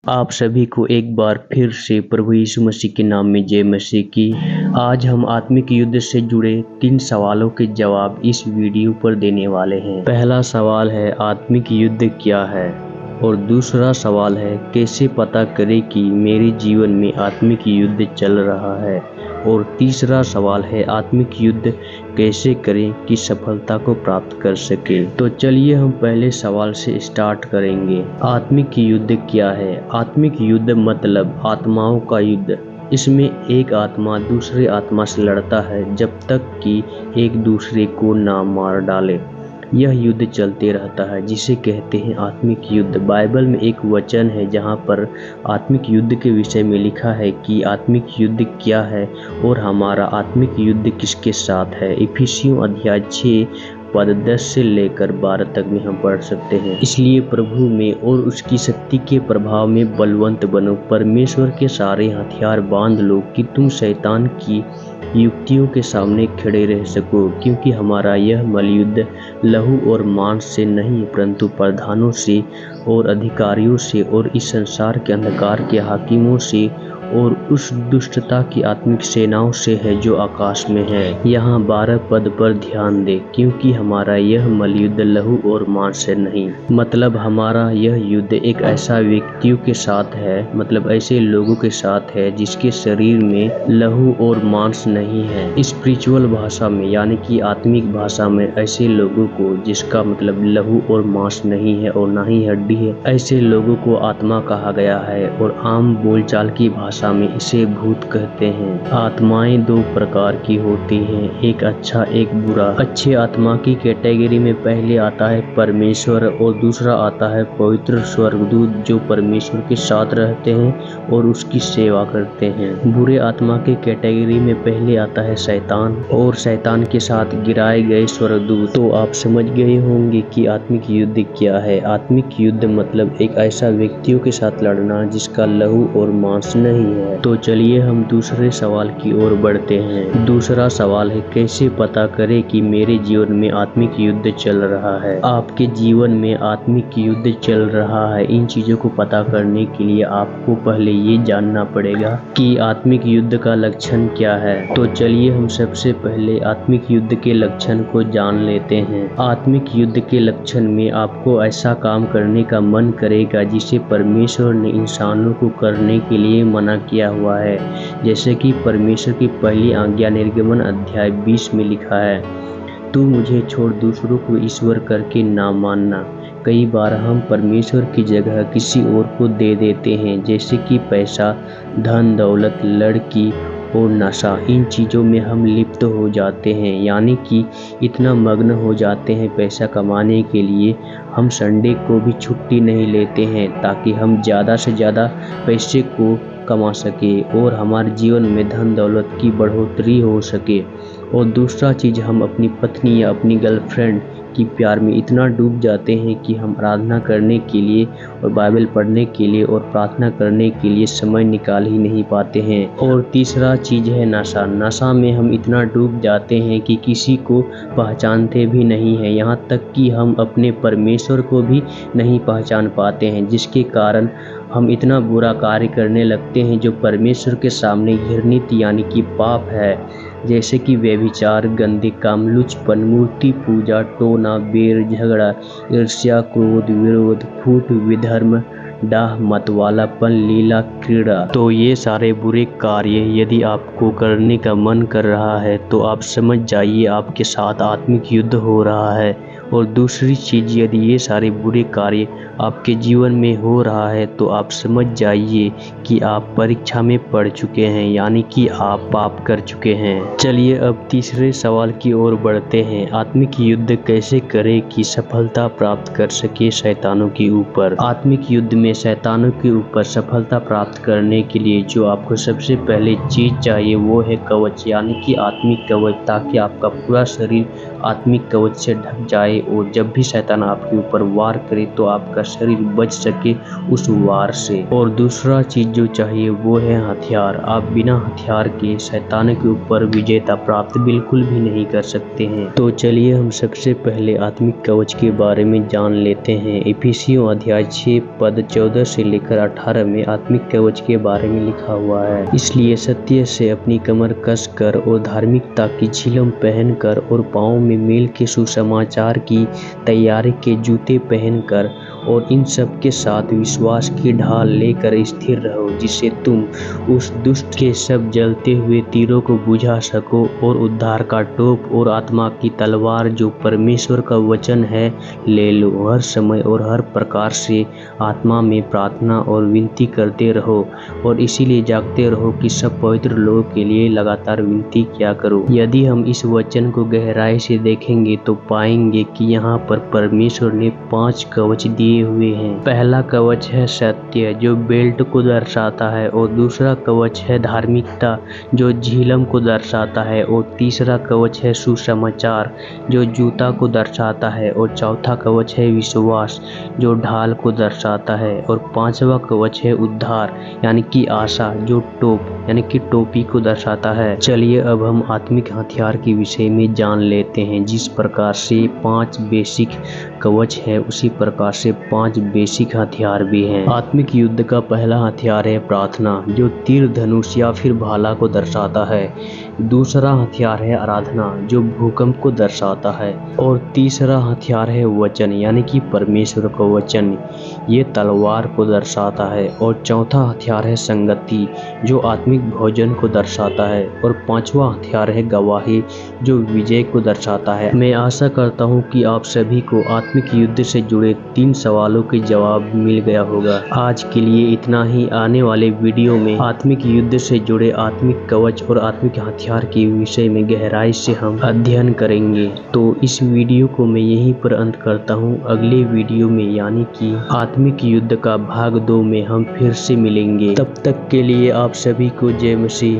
आप सभी को एक बार फिर से प्रभु यीशु मसीह के नाम में जय मसीह की। आज हम आत्मिक युद्ध से जुड़े 3 सवालों के जवाब इस वीडियो पर देने वाले हैं। पहला सवाल है, आत्मिक युद्ध क्या है? और दूसरा सवाल है, कैसे पता करें कि मेरे जीवन में आत्मिक युद्ध चल रहा है? और तीसरा सवाल है, आत्मिक युद्ध कैसे करें कि सफलता को प्राप्त कर सके। तो चलिए हम पहले सवाल से स्टार्ट करेंगे। आत्मिक युद्ध क्या है? आत्मिक युद्ध मतलब आत्माओं का युद्ध। इसमें एक आत्मा दूसरे आत्मा से लड़ता है जब तक कि एक दूसरे को ना मार डाले। यह युद्ध चलते रहता है जिसे कहते हैं आत्मिक युद्ध। बाइबल में एक वचन है जहाँ पर आत्मिक युद्ध के विषय में लिखा है कि आत्मिक युद्ध क्या है और हमारा आत्मिक युद्ध किसके साथ है। इफिसियों अध्याय 6 पद 10 से लेकर 12 तक में हम पढ़ सकते हैं। इसलिए प्रभु में और उसकी शक्ति के प्रभाव में बलवंत बनो, परमेश्वर के सारे हथियार बांध लो कि तुम शैतान की युक्तियों के सामने खड़े रह सको, क्योंकि हमारा यह मलयुद्ध लहू और मांस से नहीं परंतु प्रधानों से और अधिकारियों से और इस संसार के अंधकार के हाकिमों से और उस दुष्टता की आत्मिक सेनाओं से है जो आकाश में है। यहाँ 12 पद पर ध्यान दे, क्योंकि हमारा यह मलयुद्ध लहू और मांस से नहीं, मतलब हमारा यह युद्ध एक ऐसा व्यक्तियों के साथ है, मतलब ऐसे लोगों के साथ है जिसके शरीर में लहू और मांस नहीं है। स्पिरिचुअल भाषा में यानी कि आत्मिक भाषा में ऐसे लोगों को जिसका मतलब लहू और मांस नहीं है और ना ही हड्डी है, ऐसे लोगों को आत्मा कहा गया है और आम बोलचाल की भाषा में इसे भूत कहते हैं। आत्माएं 2 प्रकार की होती हैं, एक अच्छा एक बुरा। अच्छे आत्मा की कैटेगरी में पहले आता है परमेश्वर और दूसरा आता है पवित्र स्वर्गदूत जो परमेश्वर के साथ रहते हैं और उसकी सेवा करते हैं। बुरे आत्मा के कैटेगरी में पहले आता है शैतान और शैतान के साथ गिराए गए स्वर्गदूत। तो आप समझ गए होंगे कि आत्मिक युद्ध क्या है। आत्मिक युद्ध मतलब एक ऐसा व्यक्तियों के साथ लड़ना जिसका लहू और मांस नहीं है। तो चलिए हम दूसरे सवाल की ओर बढ़ते हैं। दूसरा सवाल है, कैसे पता करें कि मेरे जीवन में आत्मिक युद्ध चल रहा है? आपके जीवन में आत्मिक युद्ध चल रहा है, इन चीजों को पता करने के लिए आपको पहले ये जानना पड़ेगा कि आत्मिक युद्ध का लक्षण क्या है। तो चलिए हम सबसे पहले आत्मिक युद्ध के लक्षण को जान लेते हैं। आत्मिक युद्ध के लक्षण में आपको ऐसा काम करने का मन करेगा जिसे परमेश्वर ने इंसानों को करने के लिए मना किया हुआ है, जैसे कि परमेश्वर की पहली आज्ञा निर्गमन अध्याय 20 में लिखा है, तू मुझे छोड़ दूसरों को ईश्वर करके ना मानना। कई बार हम परमेश्वर की जगह किसी और को दे देते हैं, जैसे कि पैसा, धन दौलत, लड़की और नशा। इन चीज़ों में हम लिप्त हो जाते हैं, यानी कि इतना मग्न हो जाते हैं पैसा कमाने के लिए हम संडे को भी छुट्टी नहीं लेते हैं ताकि हम ज़्यादा से ज़्यादा पैसे को कमा सके और हमारे जीवन में धन दौलत की बढ़ोतरी हो सके। और दूसरा चीज़, हम अपनी पत्नी या अपनी गर्लफ्रेंड की प्यार में इतना डूब जाते हैं कि हम आराधना करने के लिए और बाइबल पढ़ने के लिए और प्रार्थना करने के लिए समय निकाल ही नहीं पाते हैं। और तीसरा चीज़ है नशा। नशा में हम इतना डूब जाते हैं कि किसी को पहचानते भी नहीं हैं, यहाँ तक कि हम अपने परमेश्वर को भी नहीं पहचान पाते हैं, जिसके कारण हम इतना बुरा कार्य करने लगते हैं जो परमेश्वर के सामने घृणित यानी कि पाप है, जैसे कि व्यभिचार, गंदे काम, लुचपन, मूर्ति पूजा, टोना, बेर, झगड़ा, ईर्ष्या, क्रोध, विरोध, फूट, विधर्म, डाह, मतवालापन, लीला, क्रीड़ा। तो ये सारे बुरे कार्य यदि आपको करने का मन कर रहा है तो आप समझ जाइए आपके साथ आत्मिक युद्ध हो रहा है। और दूसरी चीज़, यदि ये सारे बुरे कार्य आपके जीवन में हो रहा है तो आप समझ जाइए कि आप परीक्षा में पड़ चुके हैं, यानी कि आप पाप कर चुके हैं। चलिए अब तीसरे सवाल की ओर बढ़ते हैं। आत्मिक युद्ध कैसे करें कि सफलता प्राप्त कर सके शैतानों के ऊपर? आत्मिक युद्ध में शैतानों के ऊपर सफलता प्राप्त करने के लिए जो आपको सबसे पहले चीज़ चाहिए वो है कवच, यानी कि आत्मिक कवच, ताकि आपका पूरा शरीर आत्मिक कवच से ढक जाए आए और जब भी शैतान आपके ऊपर वार करे तो आपका शरीर बच सके उस वार से। और दूसरा चीज जो चाहिए वो है हथियार। आप बिना हथियार के शैतान के ऊपर विजेता प्राप्त बिल्कुल भी नहीं कर सकते हैं। तो चलिए हम सबसे पहले आत्मिक कवच के बारे में जान लेते हैं। इफिसियों अध्याय 6 पद 14 से लेकर 18 में आत्मिक कवच के बारे में लिखा हुआ है, इसलिए सत्य से अपनी कमर कस कर और धार्मिकता की झिलम पहन कर और पाँव में मेल के सुसमाचार की तैयारी के जूते पहनकर और इन सब के साथ विश्वास की ढाल लेकर स्थिर रहो, जिससे तुम उस दुष्ट के सब जलते हुए तीरों को बुझा सको और उद्धार का टोप और आत्मा की तलवार जो परमेश्वर का वचन है ले लो। हर समय और हर प्रकार से आत्मा में प्रार्थना और विनती करते रहो और इसीलिए जागते रहो कि सब पवित्र लोगों के लिए लगातार विनती किया करो। यदि हम इस वचन को गहराई से देखेंगे तो पाएंगे कि यहाँ पर परमेश्वर ने 5 कवच दिए हुए हैं। पहला कवच है सत्य जो बेल्ट को दर्शाता है, और दूसरा कवच है धार्मिकता जो झिलम को दर्शाता है, और तीसरा कवच है सुसमाचार जो जूता को दर्शाता है, और चौथा कवच है विश्वास जो ढाल को दर्शाता है, और पांचवा कवच है उद्धार यानी कि आशा जो टोप यानी कि टोपी को दर्शाता है। चलिए अब हम आत्मिक हथियार के विषय में जान लेते हैं। जिस प्रकार से 5 बेसिक कवच है उसी प्रकार से 5 बेसिक हथियार भी हैं। आत्मिक युद्ध का पहला हथियार है प्रार्थना जो तीर धनुष या फिर भाला को दर्शाता है। दूसरा हथियार है आराधना जो भूकंप को दर्शाता है, और तीसरा हथियार है वचन यानी कि परमेश्वर का वचन, ये तलवार को दर्शाता है, और चौथा हथियार है संगति जो आत्मिक भोजन को दर्शाता है, और पांचवा हथियार है गवाही जो विजय को दर्शाता है। मैं आशा करता हूँ कि आप सभी को आत्मिक युद्ध से जुड़े 3 सवालों के जवाब मिल गया होगा। आज के लिए इतना ही। आने वाले वीडियो में आत्मिक युद्ध से जुड़े आत्मिक कवच और आत्मिक हथियार के विषय में गहराई से हम अध्ययन करेंगे। तो इस वीडियो को मैं यहीं पर अंत करता हूँ। अगले वीडियो में यानी कि आत्मिक युद्ध का भाग 2 में हम फिर से मिलेंगे। तब तक के लिए आप सभी को जय मसीह।